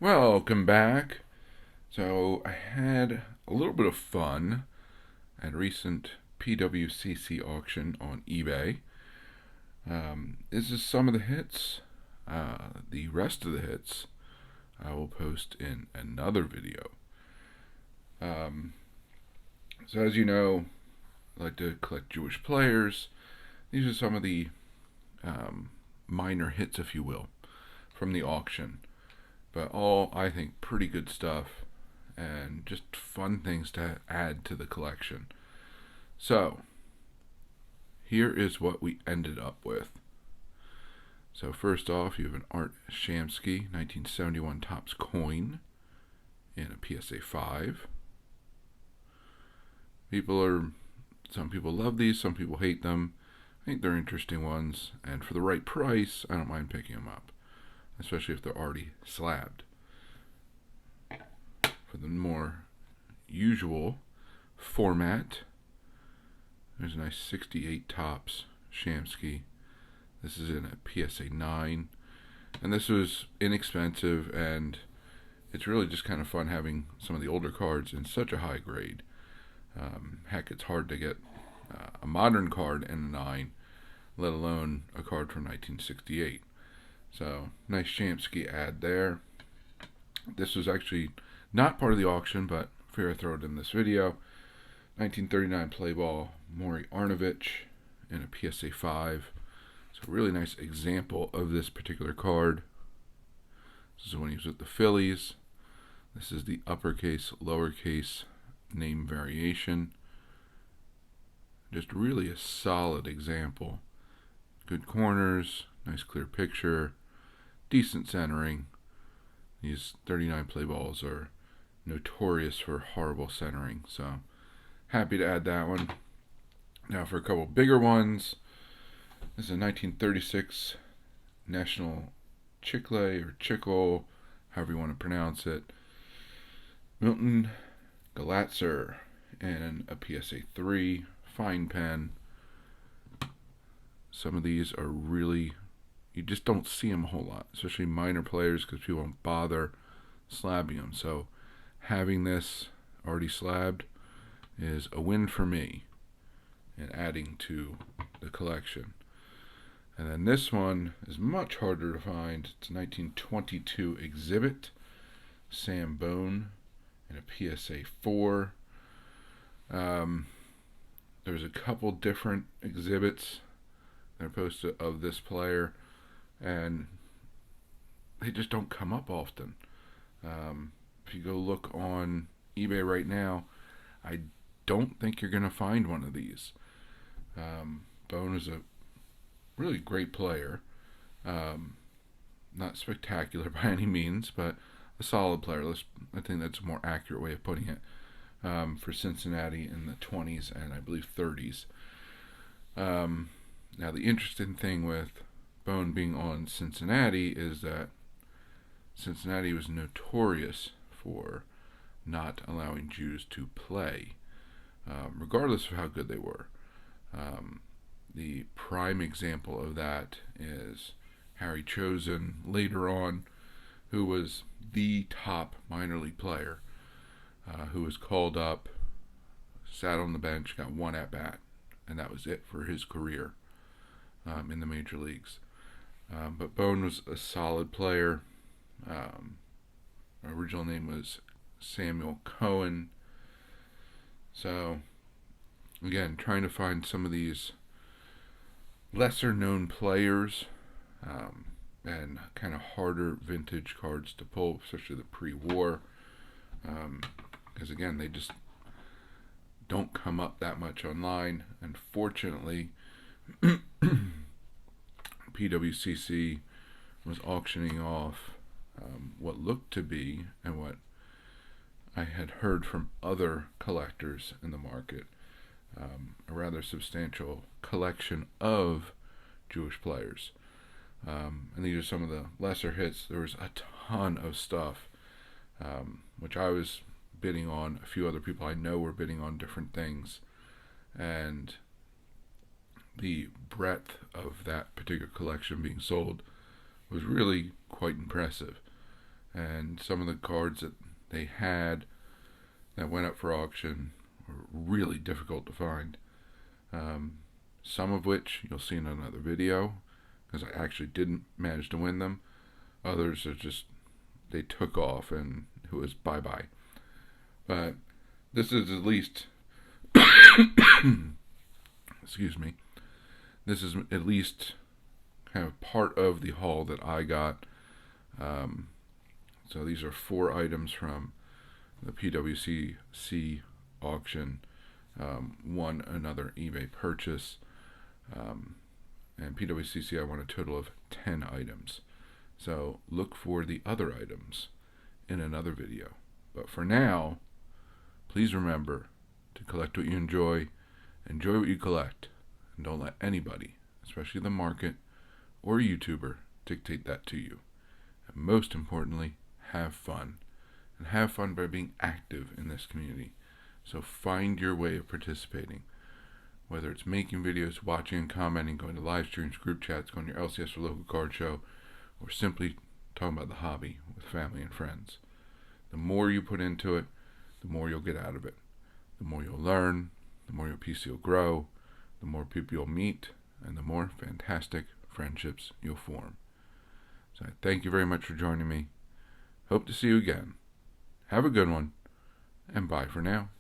Welcome back. So, I had a little bit of fun at a recent PWCC auction on eBay. This is some of the hits. The rest of the hits I will post in another video. Um, so, as you know, I like to collect Jewish players. These are some of the minor hits, if you will, from the auction. But all, I think, pretty good stuff and just fun things to add to the collection. So, here is what we ended up with. So, first off, you have an Art Shamsky 1971 Topps coin in a PSA 5. Some people love these, some people hate them. I think they're interesting ones, and for the right price, I don't mind picking them up, especially if they're already slabbed. For the more usual format, there's a nice 68 Topps Shamsky. This is in a PSA 9, and this was inexpensive, and it's really just kind of fun having some of the older cards in such a high grade. Heck, it's hard to get a modern card in a 9, let alone a card from 1968. So, nice Shamsky ad there. This was actually not part of the auction, but I figure I throw it in this video. 1939 play ball Maury Arnovich in a PSA 5. So, a really nice example of this particular card. This is when he was with the Phillies. This is the uppercase, lowercase name variation. Just really a solid example. Good corners, nice clear picture, decent centering. These 39 play balls are notorious for horrible centering, so happy to add that one. Now for a couple bigger ones. This is a 1936 National Chicle or Chickle, however you want to pronounce it. Milton Galatzer and a PSA 3 fine pen. Some of these are really, you just don't see them a whole lot, especially minor players, because people don't bother slabbing them. So having this already slabbed is a win for me and adding to the collection. And then this one is much harder to find. It's a 1922 exhibit, Sam Bone in a PSA 4. There's a couple different exhibits that are posted of this player, and they just don't come up often. If you go look on eBay right now, I don't think you're going to find one of these. Bone is a really great player. Not spectacular by any means, but a solid player. I think that's a more accurate way of putting it. For Cincinnati in the 20s and I believe 30s. Now, the interesting thing with Bone being on Cincinnati is that Cincinnati was notorious for not allowing Jews to play, regardless of how good they were. The prime example of that is Harry Chosen later on, who was the top minor league player, who was called up, sat on the bench, got one at bat, and that was it for his career in the major leagues. But Bone was a solid player. My original name was Samuel Cohen. So, again, trying to find some of these lesser known players and kind of harder vintage cards to pull, especially the pre-war. Because again, they just don't come up that much online. Unfortunately, PWCC was auctioning off what looked to be, and what I had heard from other collectors in the market, a rather substantial collection of Jewish players. And these are some of the lesser hits. There was a ton of stuff, which I was bidding on. A few other people I know were bidding on different things. And the breadth of that particular collection being sold was really quite impressive. and some of the cards that they had that went up for auction were really difficult to find. Some of which you'll see in another video, because I actually didn't manage to win them. Others are just, they took off and it was bye-bye. But this is at least, excuse me, this is at least kind of part of the haul that I got. So these are 4 items from the PWCC auction, one another eBay purchase, and PWCC I won a total of 10 items. So look for the other items in another video. But for now, please remember to collect what you enjoy what you collect, and don't let anybody, especially the market or a YouTuber, dictate that to you. And most importantly, have fun. And have fun by being active in this community. So find your way of participating. Whether it's making videos, watching and commenting, going to live streams, group chats, going to your LCS or local card show, or simply talking about the hobby with family and friends. The more you put into it, the more you'll get out of it. The more you'll learn, the more your PC will grow, the more people you'll meet, and the more fantastic friendships you'll form. So I thank you very much for joining me. Hope to see you again. Have a good one, and bye for now.